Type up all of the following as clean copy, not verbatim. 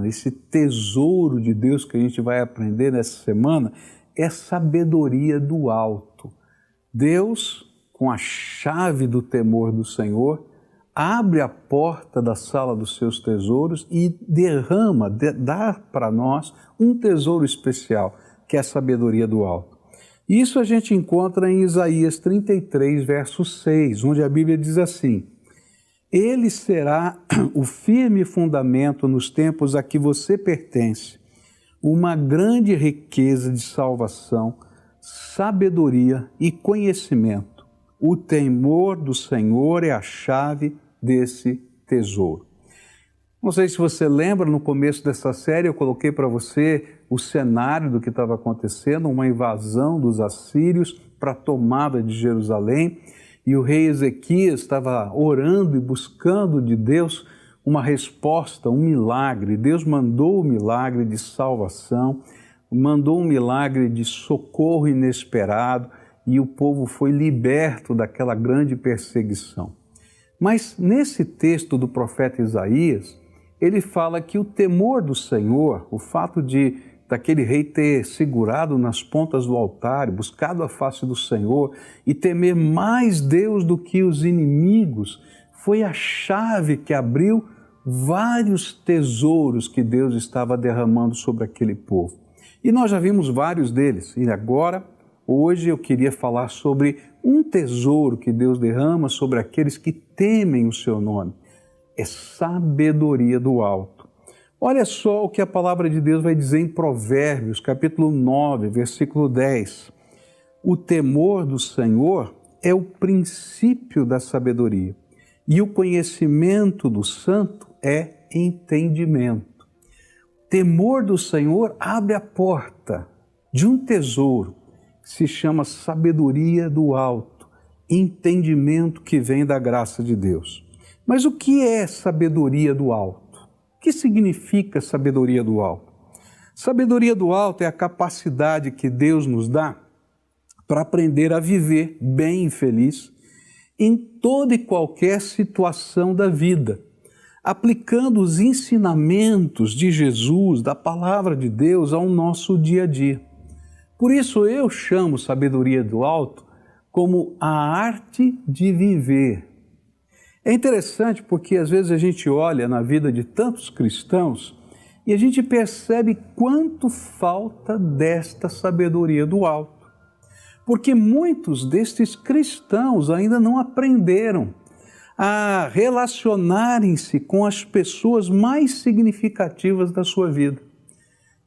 esse tesouro de Deus que a gente vai aprender nessa semana, é sabedoria do alto. Deus, com a chave do temor do Senhor, abre a porta da sala dos seus tesouros e derrama, dá para nós um tesouro especial, que é a sabedoria do alto. Isso a gente encontra em Isaías 33, verso 6, onde a Bíblia diz assim: Ele será o firme fundamento nos tempos a que você pertence, uma grande riqueza de salvação, sabedoria e conhecimento. O temor do Senhor é a chave desse tesouro. Não sei se você lembra, no começo dessa série eu coloquei para você o cenário do que estava acontecendo, uma invasão dos assírios para a tomada de Jerusalém, e o rei Ezequias estava orando e buscando de Deus uma resposta, um milagre. Deus mandou um milagre de salvação, mandou um milagre de socorro inesperado, e o povo foi liberto daquela grande perseguição. Mas nesse texto do profeta Isaías, ele fala que o temor do Senhor, o fato daquele rei ter segurado nas pontas do altar, buscado a face do Senhor e temer mais Deus do que os inimigos, foi a chave que abriu vários tesouros que Deus estava derramando sobre aquele povo. E nós já vimos vários deles, e agora, hoje eu queria falar sobre um tesouro que Deus derrama sobre aqueles que temem o seu nome. É sabedoria do alto. Olha só o que a palavra de Deus vai dizer em Provérbios, capítulo 9, versículo 10. O temor do Senhor é o princípio da sabedoria, e o conhecimento do santo é entendimento. Temor do Senhor abre a porta de um tesouro que se chama sabedoria do alto, entendimento que vem da graça de Deus. Mas o que é sabedoria do alto? O que significa sabedoria do alto? Sabedoria do alto é a capacidade que Deus nos dá para aprender a viver bem e feliz em toda e qualquer situação da vida, aplicando os ensinamentos de Jesus, da palavra de Deus, ao nosso dia a dia. Por isso eu chamo sabedoria do alto como a arte de viver. É interessante porque às vezes a gente olha na vida de tantos cristãos e a gente percebe quanto falta desta sabedoria do alto. Porque muitos destes cristãos ainda não aprenderam a relacionarem-se com as pessoas mais significativas da sua vida.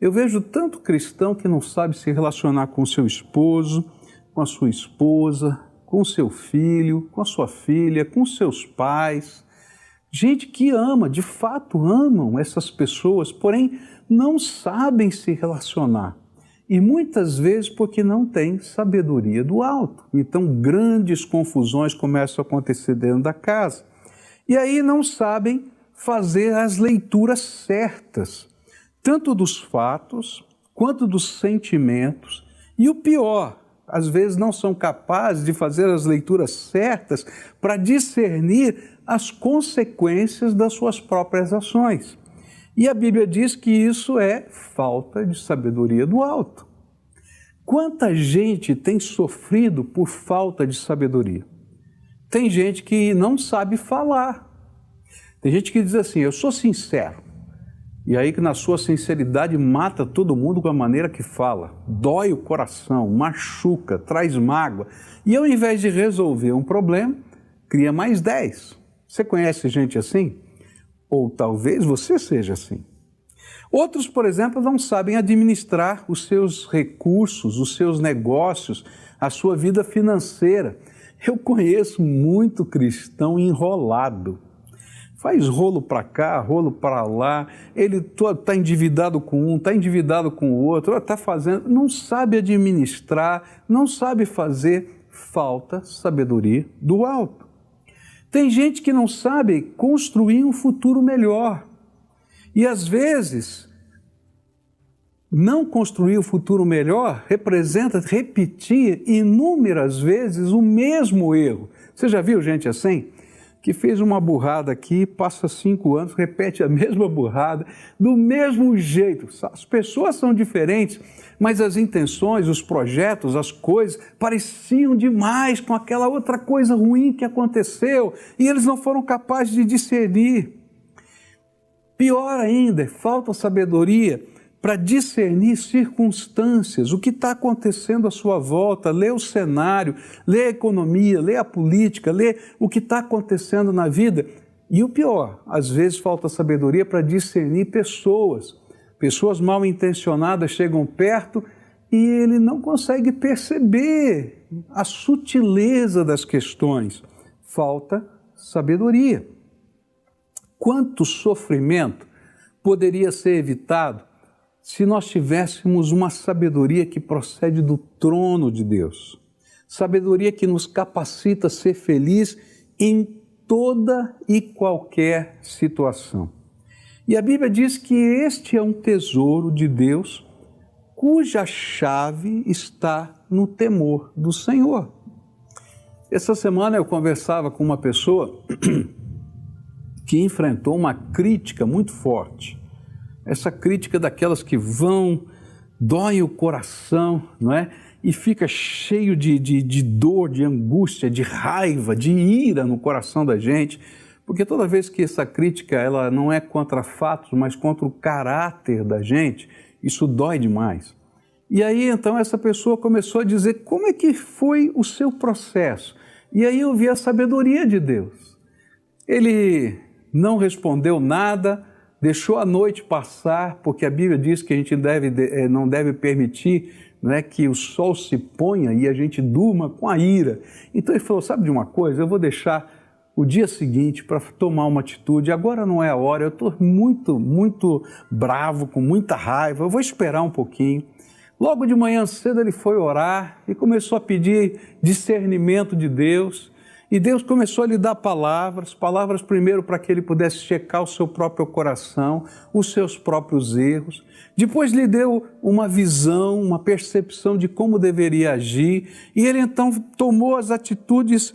Eu vejo tanto cristão que não sabe se relacionar com o seu esposo, com a sua esposa, com o seu filho, com a sua filha, com seus pais. Gente que ama, de fato amam essas pessoas, porém não sabem se relacionar. E muitas vezes porque não tem sabedoria do alto. Então grandes confusões começam a acontecer dentro da casa. E aí não sabem fazer as leituras certas, tanto dos fatos quanto dos sentimentos. E o pior, às vezes não são capazes de fazer as leituras certas para discernir as consequências das suas próprias ações. E a Bíblia diz que isso é falta de sabedoria do alto. Quanta gente tem sofrido por falta de sabedoria? Tem gente que não sabe falar. Tem gente que diz assim, eu sou sincero. E aí que na sua sinceridade mata todo mundo com a maneira que fala. Dói o coração, machuca, traz mágoa. E ao invés de resolver um problema, cria mais 10. Você conhece gente assim? Ou talvez você seja assim. Outros, por exemplo, não sabem administrar os seus recursos, os seus negócios, a sua vida financeira. Eu conheço muito cristão enrolado. Faz rolo para cá, rolo para lá, ele está endividado com um, está endividado com o outro, está fazendo, não sabe administrar, não sabe fazer, falta sabedoria do alto. Tem gente que não sabe construir um futuro melhor. E às vezes, não construir o futuro melhor representa repetir inúmeras vezes o mesmo erro. Você já viu gente assim? que fez uma burrada aqui, passa 5 anos, repete a mesma burrada, do mesmo jeito. As pessoas são diferentes, mas as intenções, os projetos, as coisas pareciam demais com aquela outra coisa ruim que aconteceu e eles não foram capazes de discernir. Pior ainda, falta sabedoria para discernir circunstâncias, o que está acontecendo à sua volta, ler o cenário, ler a economia, ler a política, ler o que está acontecendo na vida. E o pior, às vezes falta sabedoria para discernir pessoas. Pessoas mal intencionadas chegam perto e ele não consegue perceber a sutileza das questões. Falta sabedoria. Quanto sofrimento poderia ser evitado se nós tivéssemos uma sabedoria que procede do trono de Deus? Sabedoria que nos capacita a ser feliz em toda e qualquer situação. E a Bíblia diz que este é um tesouro de Deus, cuja chave está no temor do Senhor. Essa semana eu conversava com uma pessoa que enfrentou uma crítica muito forte. Essa crítica daquelas que dói o coração, não é? E fica cheio de dor, de angústia, de raiva, de ira no coração da gente, porque toda vez que essa crítica ela não é contra fatos, mas contra o caráter da gente, isso dói demais. E aí então essa pessoa começou a dizer como é que foi o seu processo. E aí eu vi a sabedoria de Deus. Ele não respondeu nada, deixou a noite passar, porque a Bíblia diz que a gente não deve permitir, não é, que o sol se ponha e a gente durma com a ira. Então ele falou, sabe de uma coisa, eu vou deixar o dia seguinte para tomar uma atitude, agora não é a hora, eu estou muito bravo, com muita raiva, eu vou esperar um pouquinho. Logo de manhã cedo ele foi orar e começou a pedir discernimento de Deus. E Deus começou a lhe dar palavras primeiro para que ele pudesse checar o seu próprio coração, os seus próprios erros. Depois lhe deu uma visão, uma percepção de como deveria agir. E ele então tomou as atitudes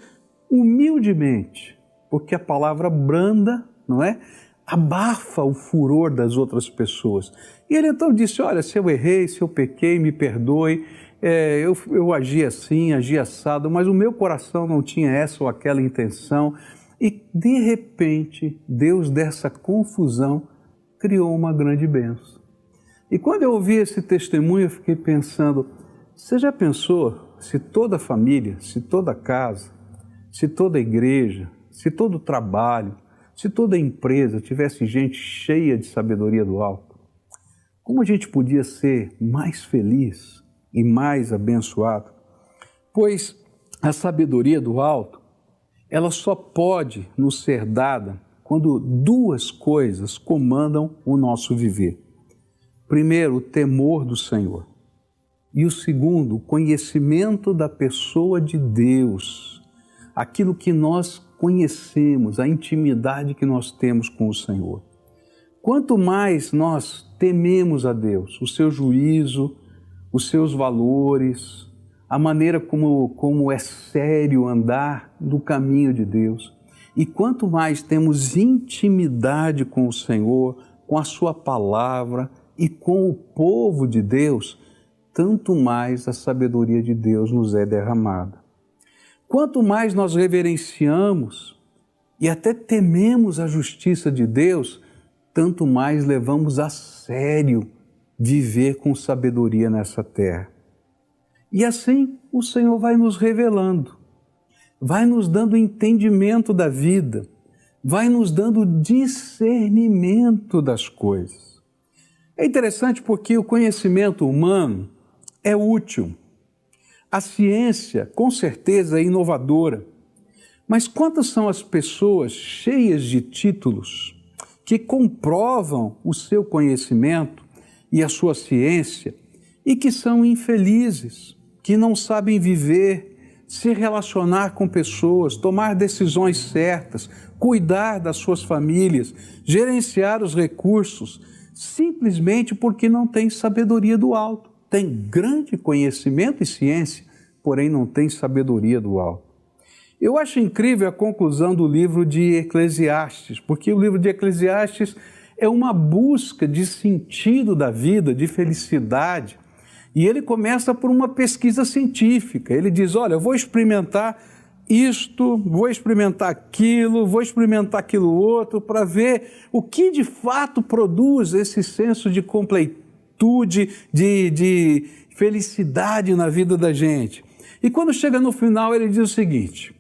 humildemente, porque a palavra branda, não é? Abafa o furor das outras pessoas. E ele então disse, olha, se eu errei, se eu pequei, me perdoe. Eu agi assim, agi assado, mas o meu coração não tinha essa ou aquela intenção. E, de repente, Deus dessa confusão criou uma grande bênção. E quando eu ouvi esse testemunho, eu fiquei pensando, você já pensou se toda a família, se toda a casa, se toda a igreja, se todo o trabalho, se toda a empresa tivesse gente cheia de sabedoria do alto? Como a gente podia ser mais feliz e mais abençoado? Pois a sabedoria do alto, ela só pode nos ser dada quando duas coisas comandam o nosso viver. Primeiro, o temor do Senhor. E o segundo, o conhecimento da pessoa de Deus. Aquilo que nós conhecemos, a intimidade que nós temos com o Senhor. Quanto mais nós tememos a Deus, o seu juízo, os seus valores, a maneira como é sério andar no caminho de Deus. E quanto mais temos intimidade com o Senhor, com a sua palavra e com o povo de Deus, tanto mais a sabedoria de Deus nos é derramada. Quanto mais nós reverenciamos e até tememos a justiça de Deus, tanto mais levamos a sério viver com sabedoria nessa terra. E assim o Senhor vai nos revelando, vai nos dando entendimento da vida, vai nos dando discernimento das coisas. É interessante porque o conhecimento humano é útil. A ciência, com certeza, é inovadora. Mas quantas são as pessoas cheias de títulos que comprovam o seu conhecimento e a sua ciência e que são infelizes, que não sabem viver, se relacionar com pessoas, tomar decisões certas, cuidar das suas famílias, gerenciar os recursos, simplesmente porque não têm sabedoria do alto. Tem grande conhecimento e ciência, porém não tem sabedoria do alto. Eu acho incrível a conclusão do livro de Eclesiastes, porque o livro de Eclesiastes é uma busca de sentido da vida, de felicidade. E ele começa por uma pesquisa científica. Ele diz, olha, eu vou experimentar isto, vou experimentar aquilo outro, para ver o que de fato produz esse senso de completude, de felicidade na vida da gente. E quando chega no final, ele diz o seguinte,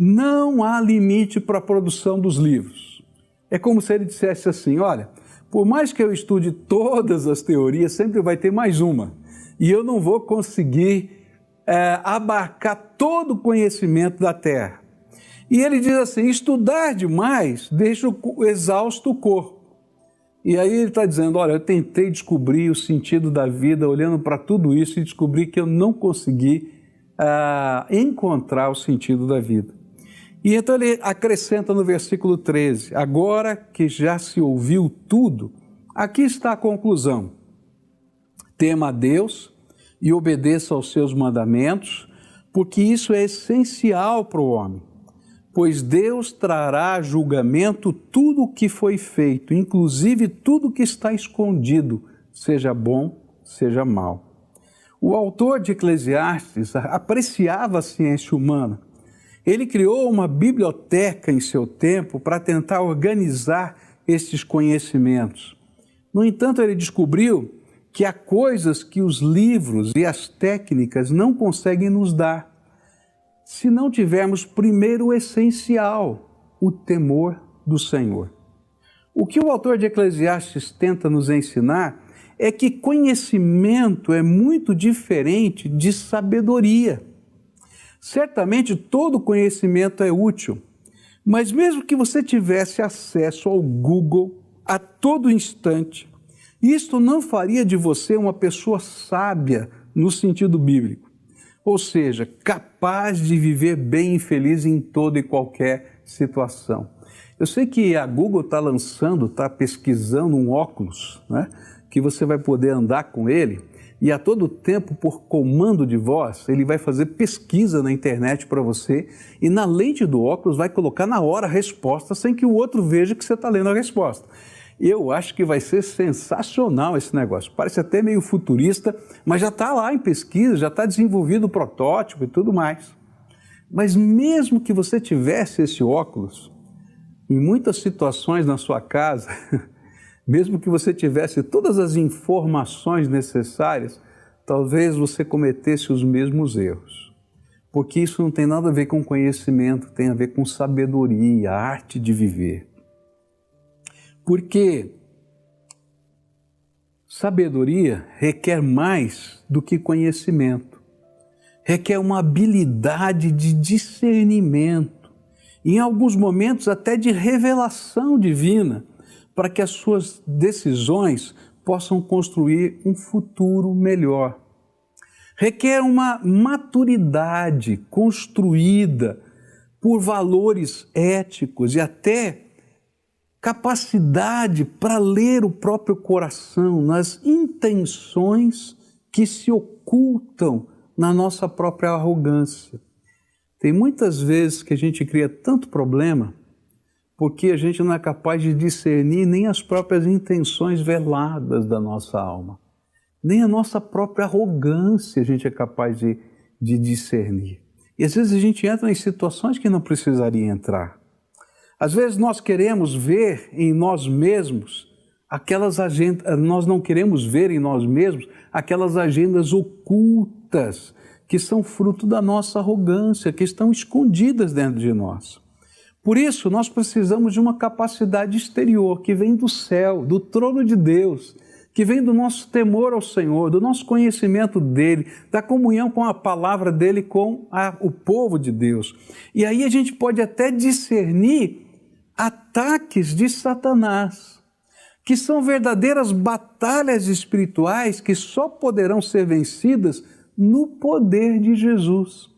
não há limite para a produção dos livros. É como se ele dissesse assim, olha, por mais que eu estude todas as teorias, sempre vai ter mais uma. E eu não vou conseguir abarcar todo o conhecimento da Terra. E ele diz assim, estudar demais deixa exausto o corpo. E aí ele está dizendo, olha, eu tentei descobrir o sentido da vida olhando para tudo isso e descobri que eu não consegui encontrar o sentido da vida. E então ele acrescenta no versículo 13, agora que já se ouviu tudo, aqui está a conclusão. Tema a Deus e obedeça aos seus mandamentos, porque isso é essencial para o homem. Pois Deus trará a julgamento tudo o que foi feito, inclusive tudo que está escondido, seja bom, seja mal. O autor de Eclesiastes apreciava a ciência humana. Ele criou uma biblioteca em seu tempo para tentar organizar estes conhecimentos. No entanto, ele descobriu que há coisas que os livros e as técnicas não conseguem nos dar, se não tivermos primeiro o essencial, o temor do Senhor. O que o autor de Eclesiastes tenta nos ensinar é que conhecimento é muito diferente de sabedoria. Certamente todo conhecimento é útil, mas mesmo que você tivesse acesso ao Google a todo instante, isto não faria de você uma pessoa sábia no sentido bíblico, ou seja, capaz de viver bem e feliz em toda e qualquer situação. Eu sei que a Google está pesquisando um óculos, né, que você vai poder andar com ele, e a todo tempo, por comando de voz, ele vai fazer pesquisa na internet para você e na lente do óculos vai colocar na hora a resposta sem que o outro veja que você está lendo a resposta. Eu acho que vai ser sensacional esse negócio. Parece até meio futurista, mas já está lá em pesquisa, já está desenvolvido o protótipo e tudo mais. Mas mesmo que você tivesse esse óculos, em muitas situações na sua casa, mesmo que você tivesse todas as informações necessárias, talvez você cometesse os mesmos erros. Porque isso não tem nada a ver com conhecimento, tem a ver com sabedoria, a arte de viver. Porque sabedoria requer mais do que conhecimento. Requer uma habilidade de discernimento, em alguns momentos até de revelação divina, para que as suas decisões possam construir um futuro melhor. Requer uma maturidade construída por valores éticos e até capacidade para ler o próprio coração nas intenções que se ocultam na nossa própria arrogância. Tem muitas vezes que a gente cria tanto problema porque a gente não é capaz de discernir nem as próprias intenções veladas da nossa alma. Nem a nossa própria arrogância a gente é capaz de discernir. E às vezes a gente entra em situações que não precisaria entrar. Às vezes nós queremos ver em nós mesmos aquelas agendas, nós não queremos ver em nós mesmos aquelas agendas ocultas que são fruto da nossa arrogância, que estão escondidas dentro de nós. Por isso, nós precisamos de uma capacidade exterior que vem do céu, do trono de Deus, que vem do nosso temor ao Senhor, do nosso conhecimento dEle, da comunhão com a palavra dEle, com o povo de Deus. E aí a gente pode até discernir ataques de Satanás, que são verdadeiras batalhas espirituais que só poderão ser vencidas no poder de Jesus.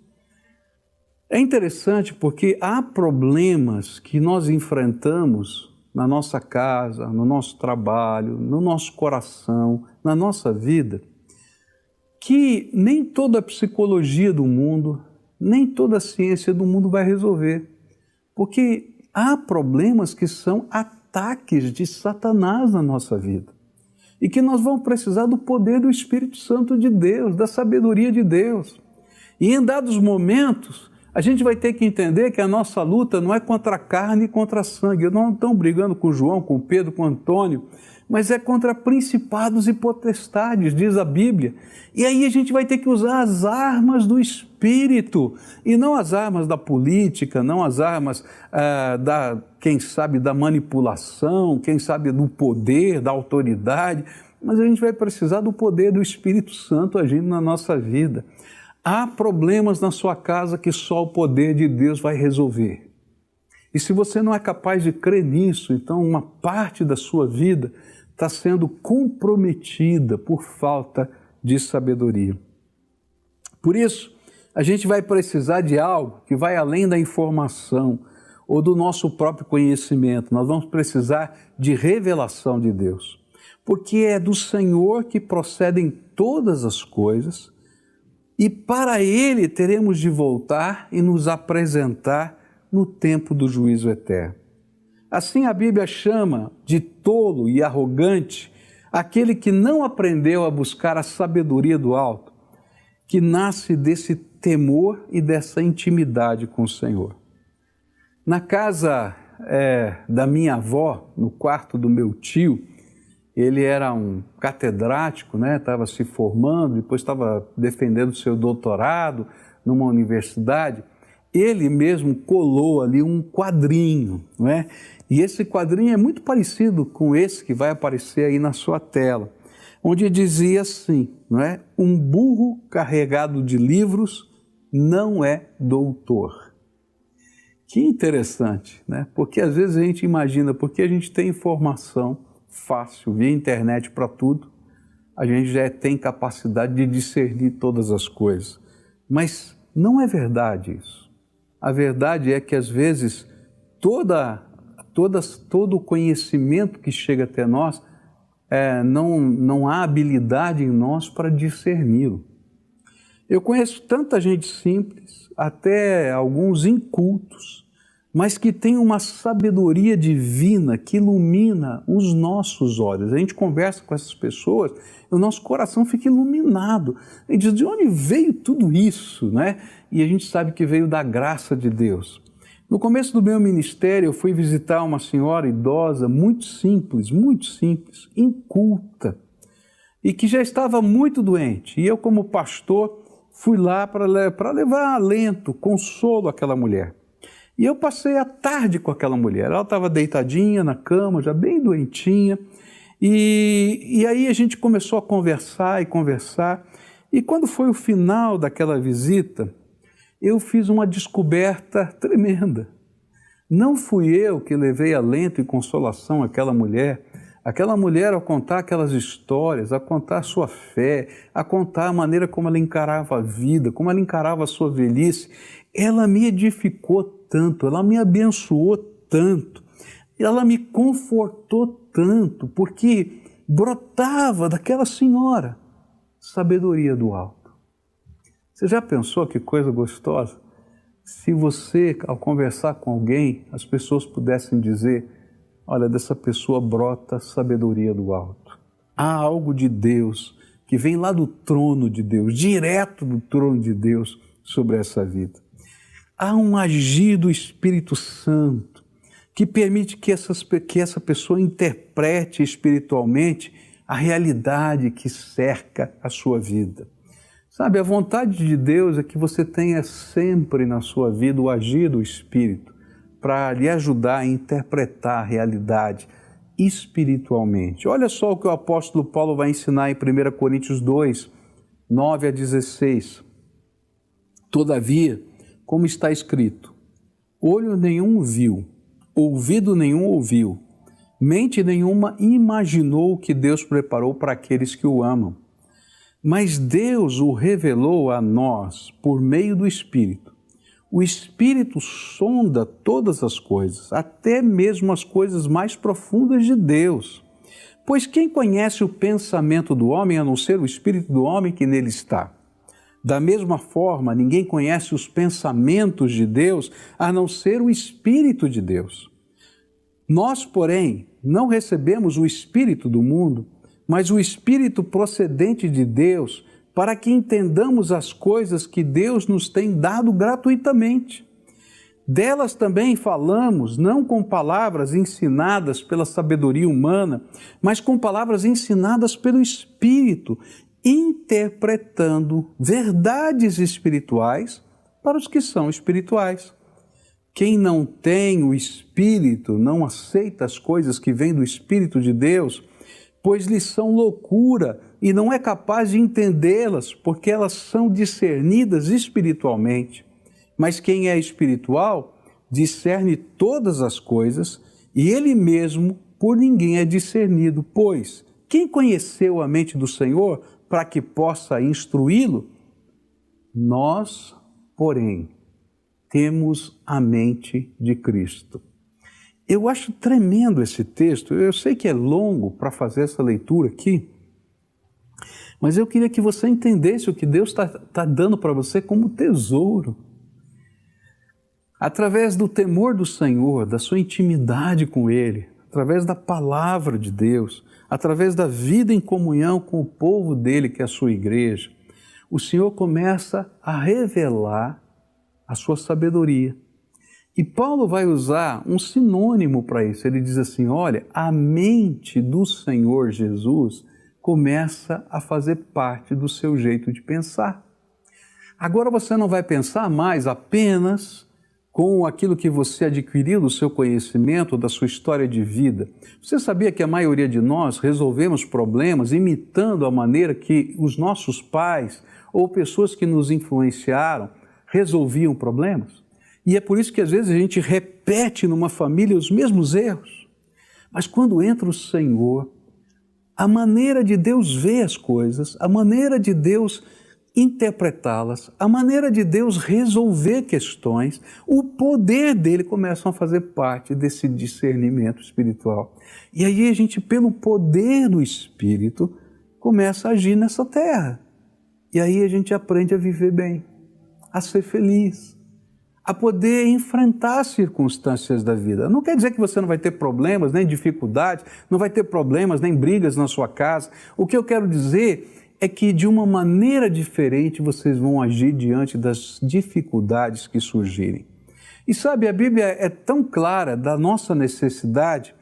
É interessante porque há problemas que nós enfrentamos na nossa casa, no nosso trabalho, no nosso coração, na nossa vida, que nem toda a psicologia do mundo, nem toda a ciência do mundo vai resolver. Porque há problemas que são ataques de Satanás na nossa vida. E que nós vamos precisar do poder do Espírito Santo de Deus, da sabedoria de Deus. E em dados momentos, a gente vai ter que entender que a nossa luta não é contra a carne e contra a sangue. Nós não estamos brigando com João, com Pedro, com Antônio, mas é contra principados e potestades, diz a Bíblia. E aí a gente vai ter que usar as armas do Espírito, e não as armas da política, não as armas, quem sabe, da manipulação, quem sabe do poder, da autoridade, mas a gente vai precisar do poder do Espírito Santo agindo na nossa vida. Há problemas na sua casa que só o poder de Deus vai resolver. E se você não é capaz de crer nisso, então uma parte da sua vida está sendo comprometida por falta de sabedoria. Por isso, a gente vai precisar de algo que vai além da informação ou do nosso próprio conhecimento. Nós vamos precisar de revelação de Deus. Porque é do Senhor que procedem todas as coisas, e para Ele teremos de voltar e nos apresentar no tempo do juízo eterno. Assim a Bíblia chama de tolo e arrogante aquele que não aprendeu a buscar a sabedoria do alto, que nasce desse temor e dessa intimidade com o Senhor. Na casa da minha avó, no quarto do meu tio, ele era um catedrático, né? Estava se formando, depois estava defendendo seu doutorado numa universidade. Ele mesmo colou ali um quadrinho, não é? E esse quadrinho é muito parecido com esse que vai aparecer aí na sua tela, onde dizia assim, não é? Um burro carregado de livros não é doutor. Que interessante, né? Porque às vezes a gente imagina, porque a gente tem informação fácil, via internet para tudo, a gente já tem capacidade de discernir todas as coisas. Mas não é verdade isso. A verdade é que às vezes todo o conhecimento que chega até nós, não há habilidade em nós para discerni-lo. Eu conheço tanta gente simples, até alguns incultos, mas que tem uma sabedoria divina que ilumina os nossos olhos. A gente conversa com essas pessoas, o nosso coração fica iluminado. A gente diz, de onde veio tudo isso, né? E a gente sabe que veio da graça de Deus. No começo do meu ministério, eu fui visitar uma senhora idosa, muito simples, inculta, e que já estava muito doente. E eu, como pastor, fui lá para levar alento, consolo àquela mulher. E eu passei a tarde com aquela mulher. Ela estava deitadinha na cama, já bem doentinha. E aí a gente começou a conversar. E quando foi o final daquela visita, eu fiz uma descoberta tremenda. Não fui eu que levei alento e consolação àquela mulher. Aquela mulher, ao contar aquelas histórias, a contar a sua fé, a contar a maneira como ela encarava a vida, como ela encarava a sua velhice, ela me edificou tanto, ela me abençoou tanto, ela me confortou tanto, porque brotava daquela senhora sabedoria do alto. Você já pensou que coisa gostosa? Se você, ao conversar com alguém, as pessoas pudessem dizer, olha, dessa pessoa brota sabedoria do alto. Há algo de Deus que vem lá do trono de Deus, direto do trono de Deus sobre essa vida. Há um agir do Espírito Santo que permite que essa pessoa interprete espiritualmente a realidade que cerca a sua vida. Sabe, a vontade de Deus é que você tenha sempre na sua vida o agir do Espírito para lhe ajudar a interpretar a realidade espiritualmente. Olha só o que o apóstolo Paulo vai ensinar em 1 Coríntios 2, 9 a 16. Todavia, como está escrito, olho nenhum viu, ouvido nenhum ouviu, mente nenhuma imaginou o que Deus preparou para aqueles que o amam. Mas Deus o revelou a nós por meio do Espírito. O Espírito sonda todas as coisas, até mesmo as coisas mais profundas de Deus. Pois quem conhece o pensamento do homem, a não ser o Espírito do homem que nele está? Da mesma forma, ninguém conhece os pensamentos de Deus a não ser o Espírito de Deus. Nós, porém, não recebemos o Espírito do mundo, mas o Espírito procedente de Deus, para que entendamos as coisas que Deus nos tem dado gratuitamente. Delas também falamos, não com palavras ensinadas pela sabedoria humana, mas com palavras ensinadas pelo Espírito, interpretando verdades espirituais para os que são espirituais. Quem não tem o Espírito não aceita as coisas que vêm do Espírito de Deus, pois lhes são loucura e não é capaz de entendê-las, porque elas são discernidas espiritualmente. Mas quem é espiritual discerne todas as coisas e ele mesmo por ninguém é discernido, pois quem conheceu a mente do Senhor para que possa instruí-lo? Nós, porém, temos a mente de Cristo. Eu acho tremendo esse texto. Eu sei que é longo para fazer essa leitura aqui, mas eu queria que você entendesse o que Deus está dando para você como tesouro. Através do temor do Senhor, da sua intimidade com Ele, através da palavra de Deus, através da vida em comunhão com o povo dele, que é a sua igreja, o Senhor começa a revelar a sua sabedoria. E Paulo vai usar um sinônimo para isso. Ele diz assim, olha, a mente do Senhor Jesus começa a fazer parte do seu jeito de pensar. Agora você não vai pensar mais apenas com aquilo que você adquiriu do seu conhecimento, da sua história de vida. Você sabia que a maioria de nós resolvemos problemas imitando a maneira que os nossos pais ou pessoas que nos influenciaram resolviam problemas? E é por isso que às vezes a gente repete numa família os mesmos erros. Mas quando entra o Senhor, a maneira de Deus ver as coisas, a maneira de Deus interpretá-las, a maneira de Deus resolver questões, o poder dele começam a fazer parte desse discernimento espiritual. E aí a gente, pelo poder do Espírito, começa a agir nessa terra. E aí a gente aprende a viver bem, a ser feliz, a poder enfrentar as circunstâncias da vida. Não quer dizer que você não vai ter problemas, nem dificuldades, não vai ter problemas, nem brigas na sua casa. O que eu quero dizer é que de uma maneira diferente vocês vão agir diante das dificuldades que surgirem. E sabe, a Bíblia é tão clara da nossa necessidade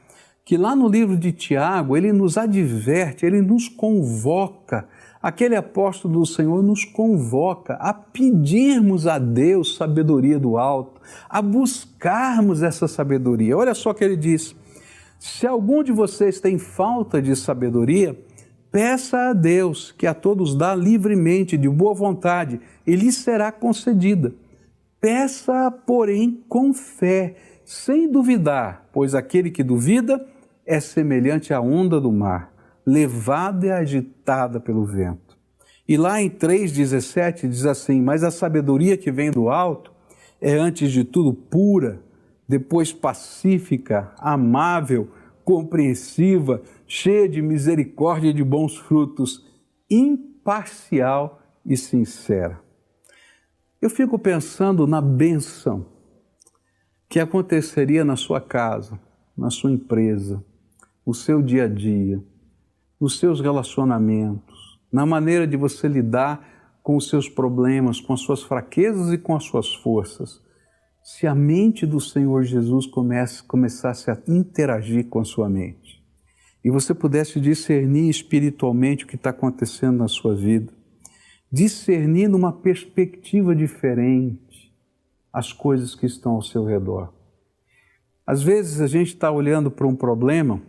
que lá no livro de Tiago, ele nos adverte, ele nos convoca, aquele apóstolo do Senhor nos convoca a pedirmos a Deus sabedoria do alto, a buscarmos essa sabedoria. Olha só o que ele diz, se algum de vocês tem falta de sabedoria, peça a Deus, que a todos dá livremente, de boa vontade, e lhe será concedida. Peça, porém, com fé, sem duvidar, pois aquele que duvida é semelhante à onda do mar, levada e agitada pelo vento. E lá em 3,17 diz assim, mas a sabedoria que vem do alto é antes de tudo pura, depois pacífica, amável, compreensiva, cheia de misericórdia e de bons frutos, imparcial e sincera. Eu fico pensando na bênção que aconteceria na sua casa, na sua empresa, no seu dia a dia, nos seus relacionamentos, na maneira de você lidar com os seus problemas, com as suas fraquezas e com as suas forças. Se a mente do Senhor Jesus começasse a interagir com a sua mente e você pudesse discernir espiritualmente o que está acontecendo na sua vida, discernir numa perspectiva diferente as coisas que estão ao seu redor. Às vezes a gente está olhando para um problema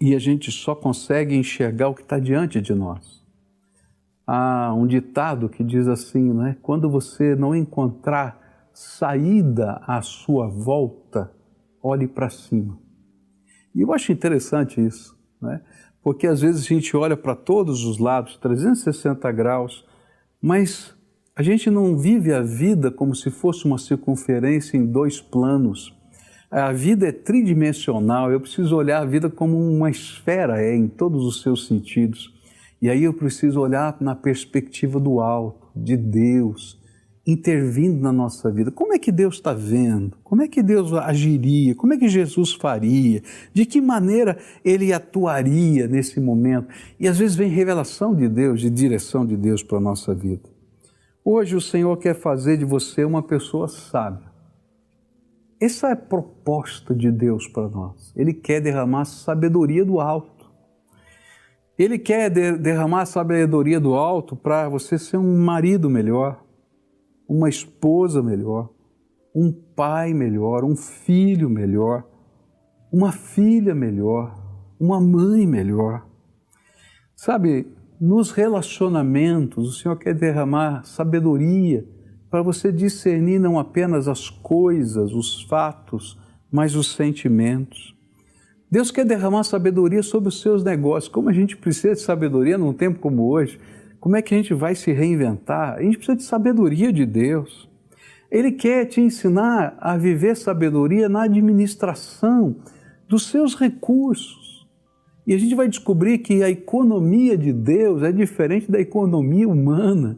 e a gente só consegue enxergar o que está diante de nós. Há um ditado que diz assim, né? Quando você não encontrar saída à sua volta, olhe para cima. E eu acho interessante isso, né? Porque às vezes a gente olha para todos os lados, 360 graus, mas a gente não vive a vida como se fosse uma circunferência em dois planos. A vida é tridimensional, eu preciso olhar a vida como uma esfera, em todos os seus sentidos. E aí eu preciso olhar na perspectiva do alto, de Deus, intervindo na nossa vida. Como é que Deus está vendo? Como é que Deus agiria? Como é que Jesus faria? De que maneira Ele atuaria nesse momento? E às vezes vem revelação de Deus, de direção de Deus para a nossa vida. Hoje o Senhor quer fazer de você uma pessoa sábia. Essa é a proposta de Deus para nós. Ele quer derramar sabedoria do alto. Ele quer derramar a sabedoria do alto para você ser um marido melhor, uma esposa melhor, um pai melhor, um filho melhor, uma filha melhor, uma mãe melhor. Sabe, nos relacionamentos, o Senhor quer derramar sabedoria para você discernir não apenas as coisas, os fatos, mas os sentimentos. Deus quer derramar sabedoria sobre os seus negócios. Como a gente precisa de sabedoria num tempo como hoje, como é que a gente vai se reinventar? A gente precisa de sabedoria de Deus. Ele quer te ensinar a viver sabedoria na administração dos seus recursos. E a gente vai descobrir que a economia de Deus é diferente da economia humana,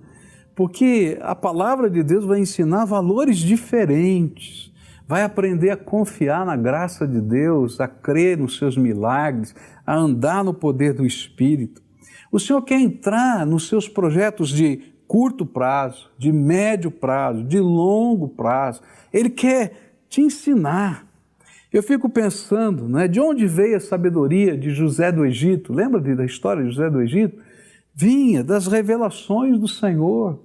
porque a palavra de Deus vai ensinar valores diferentes. Vai aprender a confiar na graça de Deus, a crer nos seus milagres, a andar no poder do Espírito. O Senhor quer entrar nos seus projetos de curto prazo, de médio prazo, de longo prazo. Ele quer te ensinar. Eu fico pensando, né, de onde veio a sabedoria de José do Egito? Lembra da história de José do Egito? Vinha das revelações do Senhor.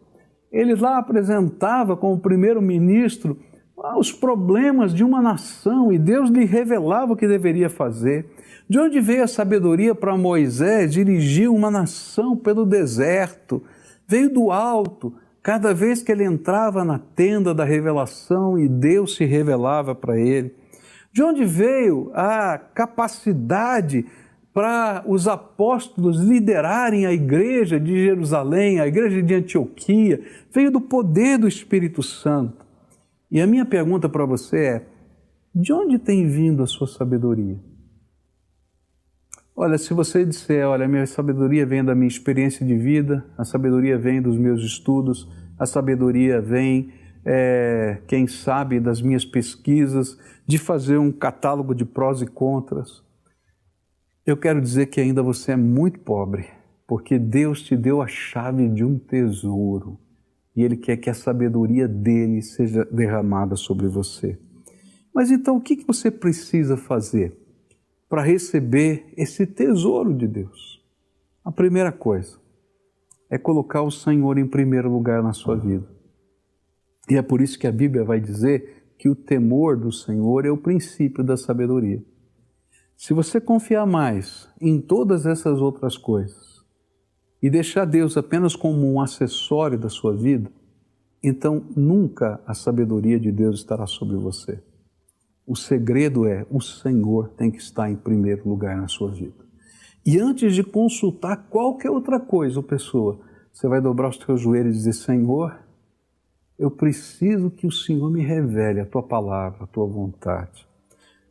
Ele lá apresentava como primeiro-ministro os problemas de uma nação e Deus lhe revelava o que deveria fazer. De onde veio a sabedoria para Moisés dirigir uma nação pelo deserto? Veio do alto, cada vez que ele entrava na tenda da revelação e Deus se revelava para ele. De onde veio a capacidade para os apóstolos liderarem a igreja de Jerusalém, a igreja de Antioquia? Veio do poder do Espírito Santo. E a minha pergunta para você é, de onde tem vindo a sua sabedoria? Olha, se você disser, olha, a minha sabedoria vem da minha experiência de vida, a sabedoria vem dos meus estudos, a sabedoria vem, quem sabe, das minhas pesquisas, de fazer um catálogo de prós e contras. Eu quero dizer que ainda você é muito pobre, porque Deus te deu a chave de um tesouro. E Ele quer que a sabedoria dEle seja derramada sobre você. Mas então, o que você precisa fazer para receber esse tesouro de Deus? A primeira coisa é colocar o Senhor em primeiro lugar na sua vida. E é por isso que a Bíblia vai dizer que o temor do Senhor é o princípio da sabedoria. Se você confiar mais em todas essas outras coisas, e deixar Deus apenas como um acessório da sua vida, então nunca a sabedoria de Deus estará sobre você. O segredo é, o Senhor tem que estar em primeiro lugar na sua vida. E antes de consultar qualquer outra coisa ou pessoa, você vai dobrar os teus joelhos e dizer, Senhor, eu preciso que o Senhor me revele a Tua palavra, a Tua vontade.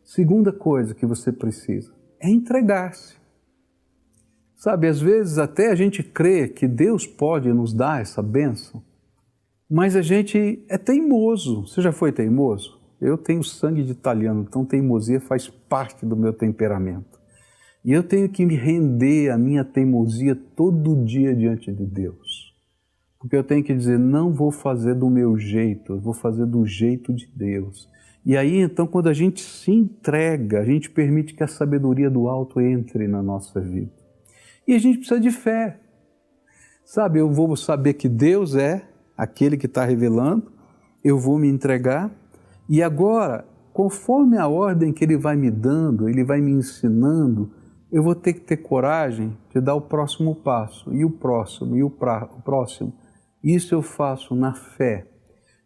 Segunda coisa que você precisa é entregar-se. Sabe, às vezes até a gente crê que Deus pode nos dar essa bênção, mas a gente é teimoso. Você já foi teimoso? Eu tenho sangue de italiano, então teimosia faz parte do meu temperamento. E eu tenho que me render à minha teimosia todo dia diante de Deus. Porque eu tenho que dizer, não vou fazer do meu jeito, eu vou fazer do jeito de Deus. E aí, então, quando a gente se entrega, a gente permite que a sabedoria do alto entre na nossa vida. E a gente precisa de fé. Sabe, eu vou saber que Deus é aquele que está revelando, eu vou me entregar, e agora, conforme a ordem que Ele vai me dando, Ele vai me ensinando, eu vou ter que ter coragem de dar o próximo passo, e o próximo, e o próximo. Isso eu faço na fé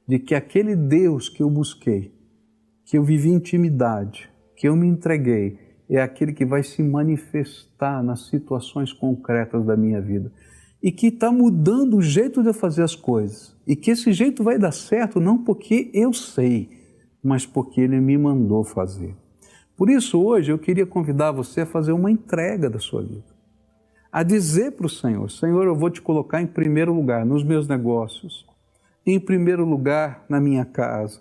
de que aquele Deus que eu busquei, que eu vivi intimidade, que eu me entreguei, é aquele que vai se manifestar nas situações concretas da minha vida e que está mudando o jeito de eu fazer as coisas e que esse jeito vai dar certo não porque eu sei, mas porque Ele me mandou fazer. Por isso hoje eu queria convidar você a fazer uma entrega da sua vida, a dizer para o Senhor: Senhor, eu vou te colocar em primeiro lugar nos meus negócios, em primeiro lugar na minha casa,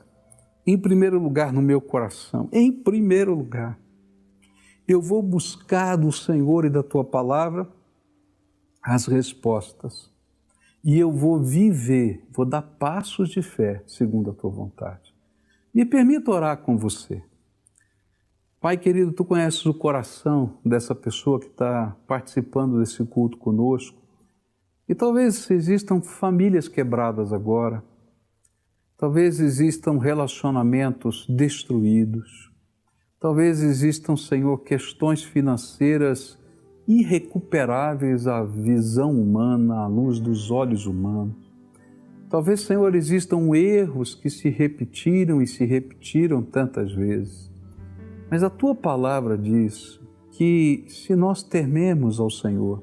em primeiro lugar no meu coração, em primeiro lugar. Eu vou buscar do Senhor e da Tua palavra as respostas. E eu vou viver, vou dar passos de fé segundo a Tua vontade. Me permita orar com você. Pai querido, Tu conheces o coração dessa pessoa que está participando desse culto conosco. E talvez existam famílias quebradas agora. Talvez existam relacionamentos destruídos. Talvez existam, Senhor, questões financeiras irrecuperáveis à visão humana, à luz dos olhos humanos. Talvez, Senhor, existam erros que se repetiram e se repetiram tantas vezes. Mas a Tua palavra diz que se nós tememos ao Senhor,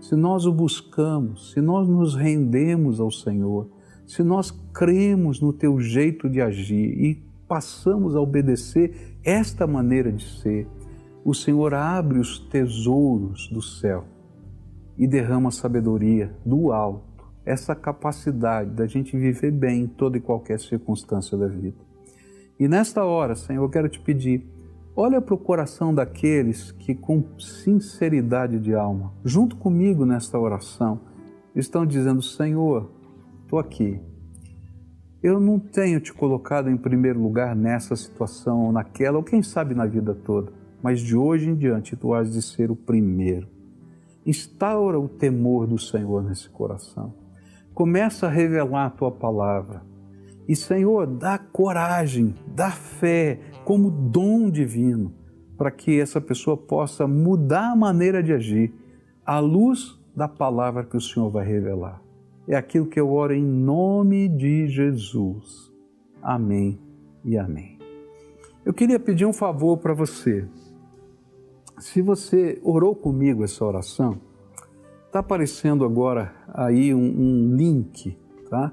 se nós o buscamos, se nós nos rendemos ao Senhor, se nós cremos no Teu jeito de agir e passamos a obedecer esta maneira de ser, o Senhor abre os tesouros do céu e derrama sabedoria do alto, essa capacidade da gente viver bem em toda e qualquer circunstância da vida. E nesta hora, Senhor, eu quero te pedir, olha para o coração daqueles que com sinceridade de alma, junto comigo nesta oração, estão dizendo: Senhor, estou aqui. Eu não tenho te colocado em primeiro lugar nessa situação ou naquela, ou quem sabe na vida toda, mas de hoje em diante Tu has de ser o primeiro. Instaura o temor do Senhor nesse coração. Começa a revelar a Tua palavra. E, Senhor, dá coragem, dá fé como dom divino para que essa pessoa possa mudar a maneira de agir à luz da palavra que o Senhor vai revelar. É aquilo que eu oro em nome de Jesus. Amém e amém. Eu queria pedir um favor para você. Se você orou comigo essa oração, está aparecendo agora aí um link, tá?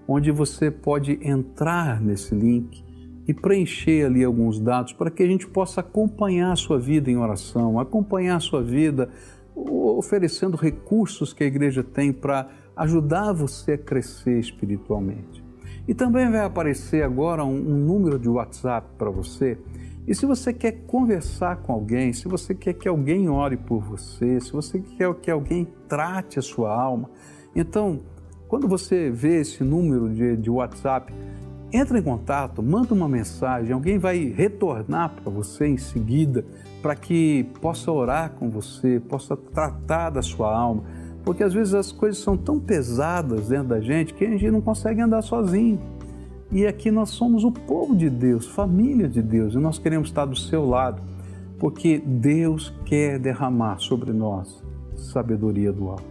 Onde você pode entrar nesse link e preencher ali alguns dados para que a gente possa acompanhar a sua vida em oração, acompanhar a sua vida oferecendo recursos que a igreja tem para ajudar você a crescer espiritualmente. E também vai aparecer agora um número de WhatsApp para você. E se você quer conversar com alguém, se você quer que alguém ore por você, se você quer que alguém trate a sua alma, então, quando você vê esse número de WhatsApp, entra em contato, manda uma mensagem, alguém vai retornar para você em seguida, para que possa orar com você, possa tratar da sua alma, porque às vezes as coisas são tão pesadas dentro da gente que a gente não consegue andar sozinho. E aqui nós somos o povo de Deus, família de Deus, e nós queremos estar do seu lado, porque Deus quer derramar sobre nós sabedoria do alto.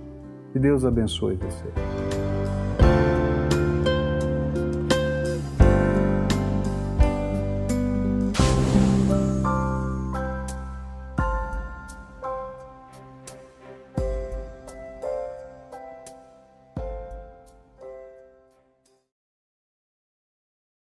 Que Deus abençoe você.